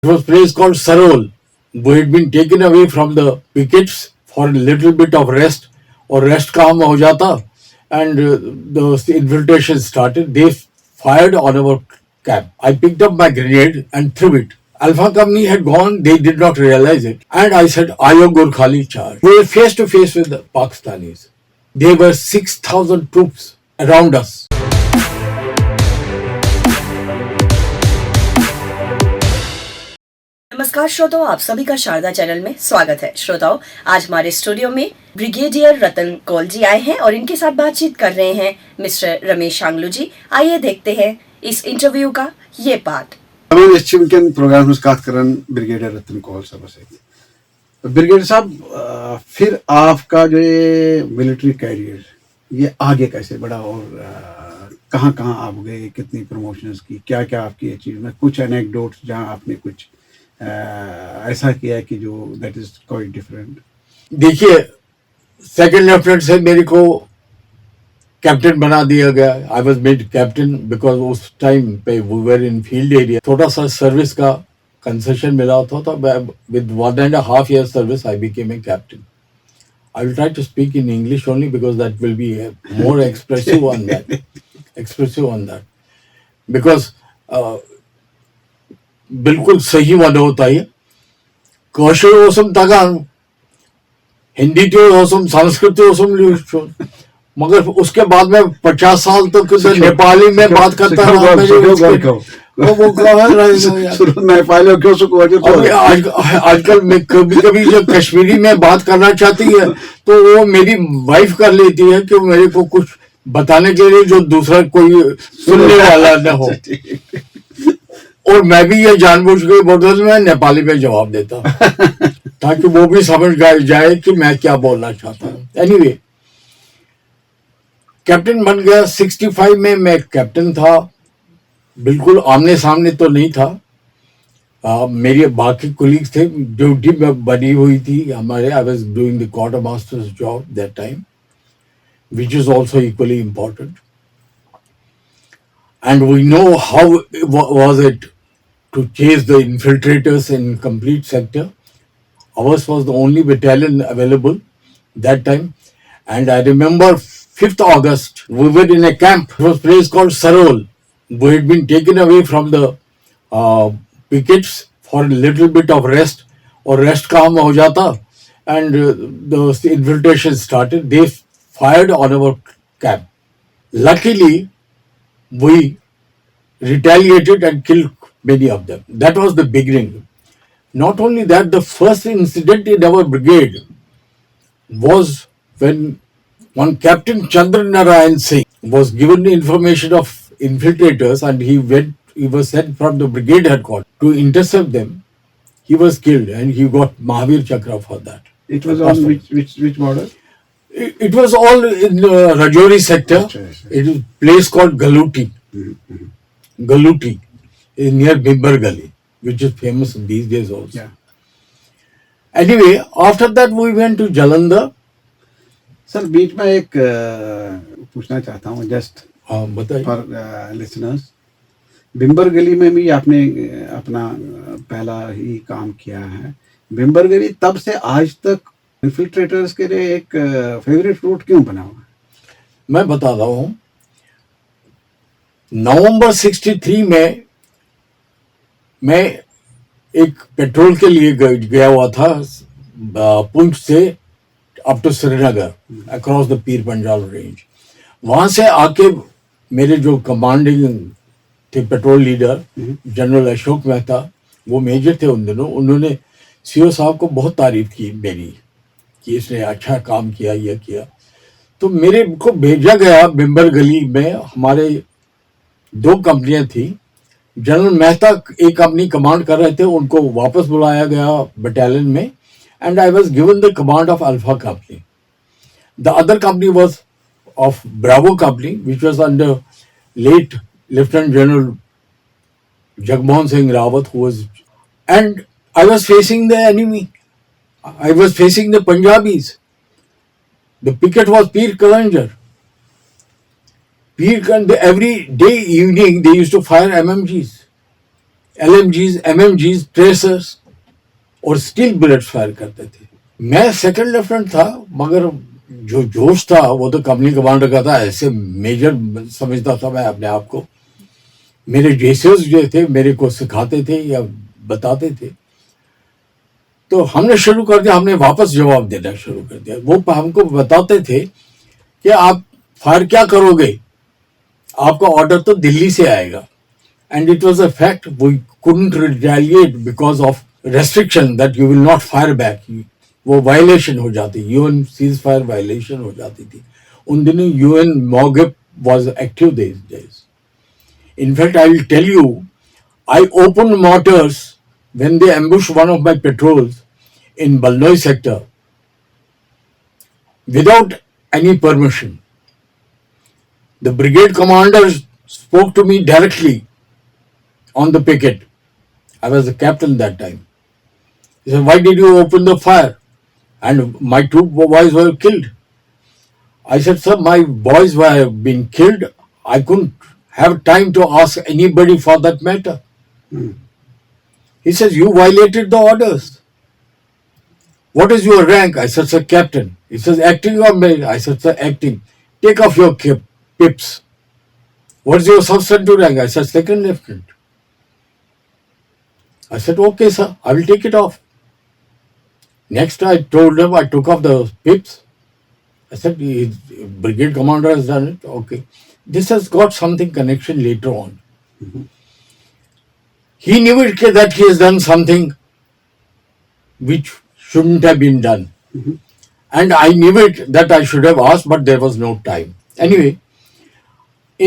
It was a place called Sarol. We had been taken away from the pickets for a little bit of rest, or rest काम हो जाता, and the infiltration started. They fired on our camp. I picked up my grenade and threw it. Alpha Company had gone, they did not realize it. And I said, Ayo Gurkhali charge. We were face to face with the Pakistanis. There were 6,000 troops around us. नमस्कार श्रोताओं, आप सभी का Sharda channel में स्वागत है। श्रोताओं, आज हमारे स्टूडियो में ब्रिगेडियर रतन कौल जी आए हैं और इनके साथ बातचीत कर रहे हैं मिस्टर रमेश आंगलू जी। आइए देखते हैं इस इंटरव्यू का ये पार्ट। हमें इस प्रोग्राम में बात करन ब्रिगेडियर रतन कौल साहब से। तो ब्रिगेडियर साहब, फिर आपका जो ये मिलिट्री कैरियर ये आगे कैसे बढ़ा और कहाँ कहाँ आप गए, कितनी प्रमोशंस की, क्या क्या आपकी अचीवमेंट, कुछ एनेक्डोट्स जहाँ आपने कुछ ऐसा किया है कि जो दैट इज क्वाइट डिफरेंट। देखिए, सेकंड लेफ्टिनेंट से मेरे को कैप्टन बना दिया गया। I was made captain because उस टाइम पे we were in field area. थोड़ा सा सर्विस का कंसेशन मिला होता था। With 1.5 years service I became a captain. I will try to speak in English only because that will be more expressive on that. Because बिल्कुल सही माने होता है। कौशल ओसम तगान, हिंदी तो ओसम, संस्कृत ओसम लियो। मगर उसके बाद में 50 साल तक नेपाली में बात करता रहा। आजकल मैं कभी जब कश्मीरी में बात करना चाहती है तो वो मेरी वाइफ कर लेती है कि मेरे को कुछ बताने के लिए जो दूसरा कोई सुनने वाला न हो। और मैं भी ये जानबूझ के बदल में नेपाली में जवाब देता ताकि वो भी समझ जाए कि मैं क्या बोलना चाहता हूँ। एनीवे, कैप्टन बन गया। 65 में मैं कैप्टन था। बिल्कुल आमने सामने तो नहीं था। मेरे बाकी कोलीग्स थे, ड्यूटी में बनी हुई थी हमारे। I was doing the quarter masters job that time, which is also equally important. And we know how was it to chase the infiltrators in complete sector. Ours was the only battalion available that time. And I remember 5th August, we were in a camp. It was a place called Sarol. We had been taken away from the pickets for a little bit of rest, or rest काम हो जाता, and the infiltration started. They fired on our camp. Luckily, we retaliated and killed many of them. That was the beginning. Not only that, the first incident in our brigade was when one Captain Chandra Narayan Singh was given the information of infiltrators, and he was sent from the brigade headquarters to intercept them. He was killed and he got Mahavir Chakra for that. It was on which border? It was all in Rajouri sector. It is a place called Galuti. Galuti is near Bimbar Gali, which is famous these days also. Yeah. Anyway, after that we went to Jalandhar. Sir, बीच में एक पूछना चाहता हूँ just बताइए for listeners. बिम्बर गली में भी आपने अपना पहला ही काम किया है। बिम्बर गली तब से आज तक इन्फिल्ट्रेटर्स के लिए एक फेवरेट रूट क्यों बना हुआ है? मैं बता रहा हूँ। नवंबर 63 में मैं एक पेट्रोल के लिए गया हुआ था पुंछ से up to Srinagar across the Pir Panjal range. वहां से आके मेरे जो कमांडिंग थे petrol leader general Ashok Mehta, वो मेजर थे उन दिनों, उन्होंने सीओ साहब को बहुत तारीफ की मेरी कि इसने अच्छा काम किया, यह किया। तो मेरे को भेजा गया बिम्बर गली में। हमारे 2 कंपनियां थी। जनरल मेहता एक कंपनी कमांड कर रहे थे, उनको वापस बुलाया गया बटालियन में, and I was given the command of alpha company. The other company was of bravo company, which was under late lieutenant general Jagmohan Singh Rawat, who was, and I was facing the enemy. I was facing the Punjabis. The picket was Peer Kalanjar. Every day evening they used to fire MMGs. LMGs, MMGs, tracers और steel bullets fire करते थे। मैं second lieutenant था, मगर जो जोश था वो तो कंपनी कमांडर का था। ऐसे मेजर समझता था मैं अपने आप को। मेरे जेसीओस जो थे मेरे को सिखाते थे या बताते थे, तो हमने शुरू कर दिया, हमने वापस जवाब देना शुरू कर दिया। वो हमको बताते थे कि आप फायर क्या करोगे, आपका ऑर्डर तो दिल्ली से आएगा। And it was a fact, we couldn't retaliate because of restriction that you will not fire back. वो वायलेशन हो जाती, यूएन सीज फायर वायलेशन हो जाती थी। उन दिनों यूएन मॉगप was active these days. In fact, I will tell you, I opened mortars when they ambushed one of my patrols in Balnoi sector without any permission. The brigade commander spoke to me directly on the picket. I was the captain that time. He said, "Why did you open the fire?" And my two boys were killed. I said, "Sir, my boys were being killed. I couldn't have time to ask anybody for that matter." He says, "You violated the orders. What is your rank?" I said, "Sir, captain." He says, "Acting or mail?" I said, "Sir, acting." "Take off your pips." "What's your substantive rank?" I said, "Second lieutenant." I said, "Okay, sir, I will take it off." Next, I told him, I took off the pips. I said, "His brigade commander has done it." Okay. This has got something connection later on. He knew it that he has done something which shouldn't have been done. And I knew it that I should have asked, but there was no time. Anyway,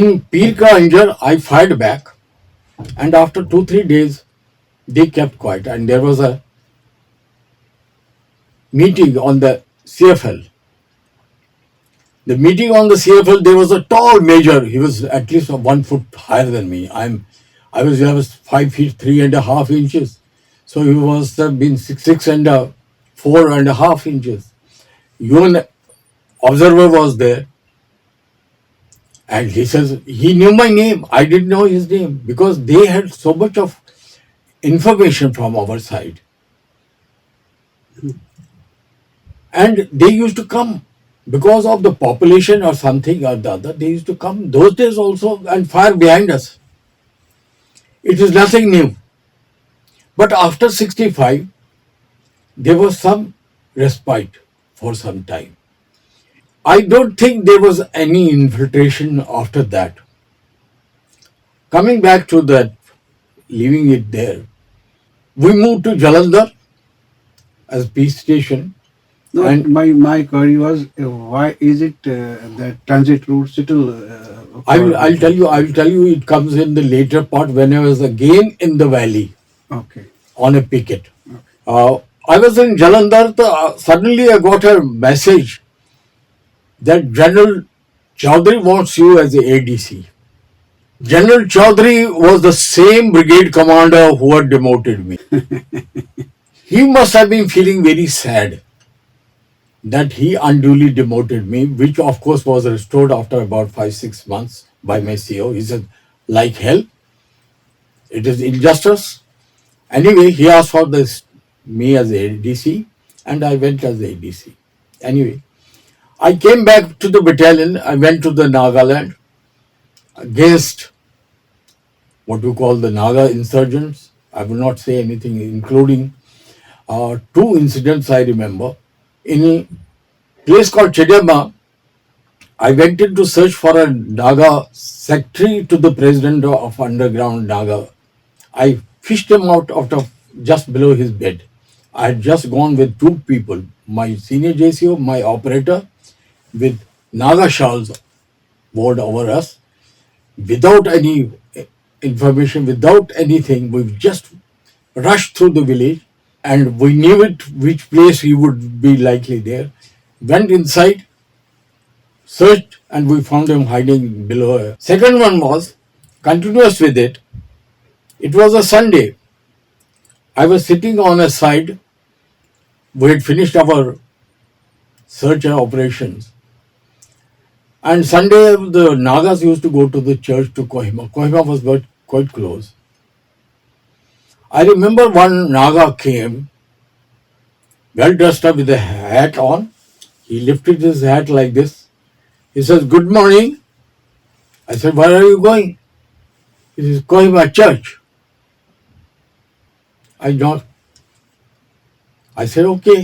in Pir Ka Anjar, I fired back. And after 2-3 days, they kept quiet. And there was a meeting on the CFL. The meeting on the CFL, there was a tall major. He was at least 1 foot higher than me. I was 5 feet 3.5 inches. So he must have been 6 and 4.5 inches. UN observer was there. And he says, he knew my name. I didn't know his name because they had so much of information from our side. And they used to come because of the population or something or the other. They used to come those days also and fire behind us. It is nothing new. But after 65, there was some respite for some time. I don't think there was any infiltration after that. Coming back to that, leaving it there, we moved to Jalandhar as peace station. No, And my query was, why is it that transit route still? I'll tell you, it comes in the later part when I was again in the valley Okay. on a picket. I was in Jalandhar, suddenly I got a message that General Chaudhary wants you as a ADC. General Chaudhary was the same brigade commander who had demoted me. He must have been feeling very sad that he unduly demoted me, which of course was restored after about 5-6 months by my CO. He said, "Like hell, it is injustice." Anyway, he asked for me as ADC, and I went as ADC. Anyway, I came back to the battalion. I went to the Nagaland against what we call the Naga insurgents. I will not say anything, including 2 incidents I remember. In a place called Chedema, I went in to search for a Naga secretary to the president of underground Naga. I fished him out of just below his bed. I had just gone with 2 people, my senior JCO, my operator, with Naga shawls worn over us, without any information, without anything. We just rushed through the village and we knew it, which place he would be likely there. Went inside, searched, and we found him hiding below. Second one was continuous with it. It was a Sunday. I was sitting on a side. We had finished our search and operations. And Sunday, the Nagas used to go to the church to Kohima. Kohima was quite close. I remember one Naga came, well dressed up with a hat on. He lifted his hat like this. He says, "Good morning." I said, "Where are you going?" He says, "Kohima church." I knocked. I said, "Okay,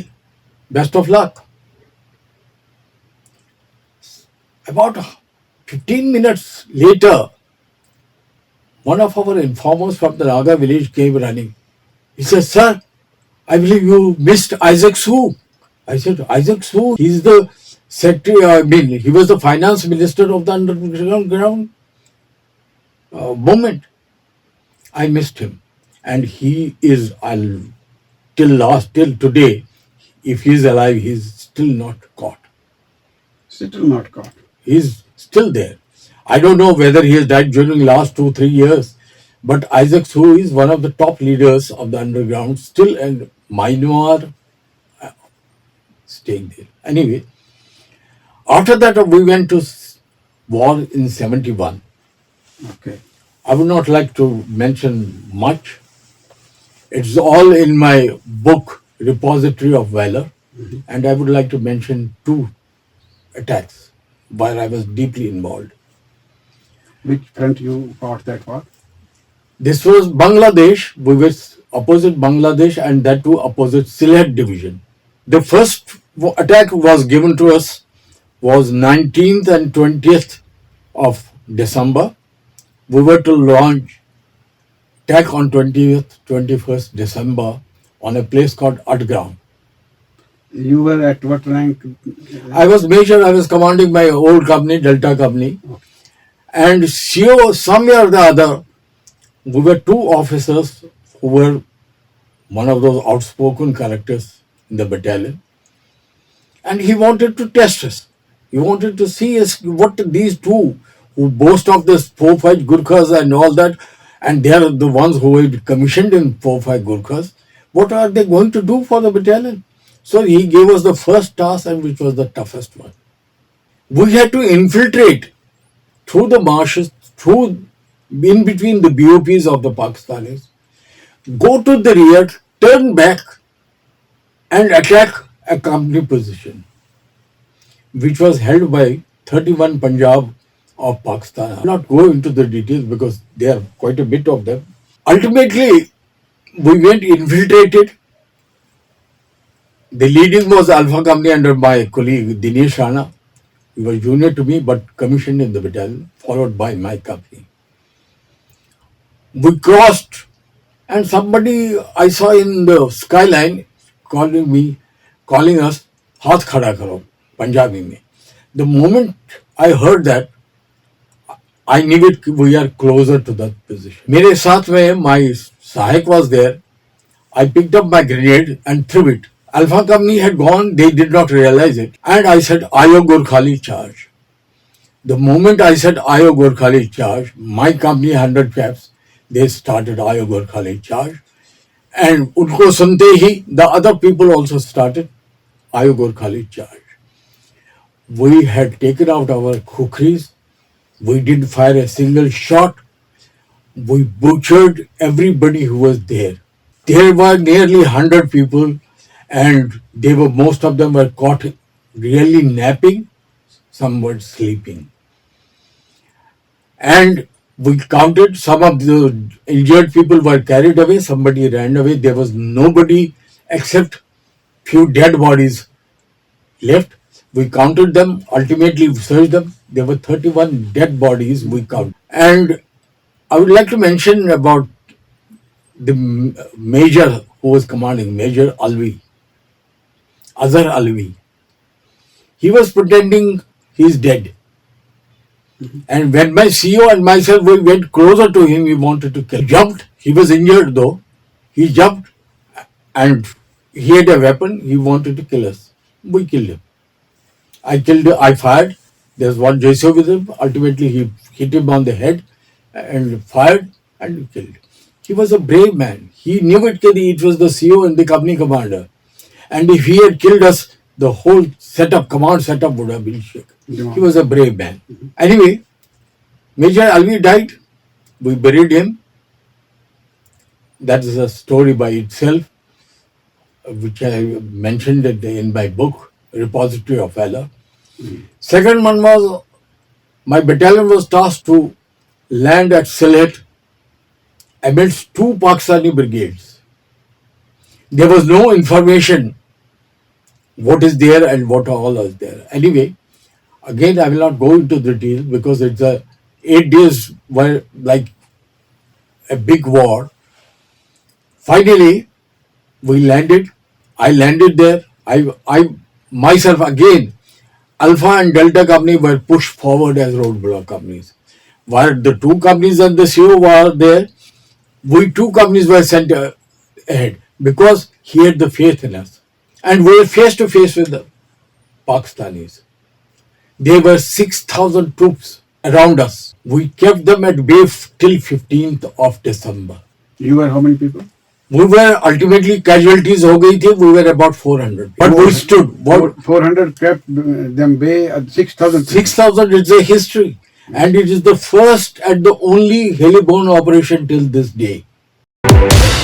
best of luck." About 15 minutes later, one of our informers from the Naga village came running. He said, "Sir, I believe you missed Isaac Su." I said, "Isaac Su? He's the secretary, he was the finance minister of the underground movement." I missed him. And he is, till today, if he's alive, he's still not caught. Still not caught. He's still there. I don't know whether he has died during last 2-3 years, but Isaac Su is one of the top leaders of the underground, still, and Myanmar staying there. Anyway, after that we went to war in 71. Okay. I would not like to mention much. It's all in my book, Repository of Valor, and I would like to mention 2 attacks where I was deeply involved. Which front you fought that war? This was Bangladesh. We were opposite Bangladesh and that too opposite Sylhet division. The first attack was given to us was 19th and 20th of December. We were to launch attack on 20th, 21st December on a place called Atgram. You were at what rank? I was major. I was commanding my old company, Delta Company. And CEO, some year or the other, we were 2 officers who were one of those outspoken characters in the battalion. And he wanted to test us. He wanted to see us, what these 2 who boast of this 4-5 Gurkhas and all that, and they are the ones who were commissioned in 4-5 Gurkhas, what are they going to do for the battalion? So he gave us the first task, and which was the toughest one. We had to infiltrate through the marshes, in between the BOPs of the Pakistanis, go to the rear, turn back, and attack a company position, which was held by 31 Punjab of Pakistan. I will not go into the details because there are quite a bit of them. Ultimately, we went infiltrated. The leading was Alpha Company under my colleague Dinesh Rana. He was junior to me but commissioned in the battalion, followed by my company. We crossed, and somebody I saw in the skyline calling us, "Haath khada karo," Punjabi mein. The moment I heard that, I knew it, we are closer to that position. Mere saath mein my Sahik was there. I picked up my grenade and threw it. Alpha Company had gone, they did not realize it. And I said, "Ayo Gorkhali, charge." The moment I said, "Ayo Gorkhali, charge," my company, 100 chaps, they started Ayo Gorkhali, charge. And unko sunte hi, the other people also started Ayo Gorkhali, charge. We had taken out our khukris. We didn't fire a single shot. We butchered everybody who was there. There were nearly 100 people, and most of them were caught really napping, some were sleeping. And we counted, some of the injured people were carried away, somebody ran away. There was nobody except few dead bodies left. We counted them, ultimately searched them. There were 31 dead bodies we counted. And I would like to mention about the major who was commanding, Major Alvi, Azhar Alvi. He was pretending he's dead. And when my CEO and myself, we went closer to him, he wanted to kill him. He jumped. He was injured though. He jumped and he had a weapon. He wanted to kill us. We killed him. I fired. There's one JSO with him. Ultimately, he hit him on the head and fired and killed him. He was a brave man. He knew it was the CEO and the company commander. And if he had killed us, the whole command setup would have been shaken. Yeah. He was a brave man. Anyway, Major Alvi died. We buried him. That is a story by itself, which I mentioned in my book, Repository of Valor. Second one was my battalion was tasked to land at Sylhet amidst two Pakistani brigades. There was no information what is there and what all is there. Anyway, again, I will not go into the details because it's 8 days were like a big war. Finally, we landed. I landed there. I myself again, Alpha and Delta Company were pushed forward as roadblock companies. While the two companies and the CEO were there, we two companies were sent ahead because he had the faith in us. And we were face to face with the Pakistanis. There were 6,000 troops around us. We kept them at bay till 15th of December. You were how many people? We were ultimately casualties हो गई थी. We were about 400. But we stood. What 400 kept them bay at 6,000. 6,000 is a history, and it is the first and the only heliborne operation till this day.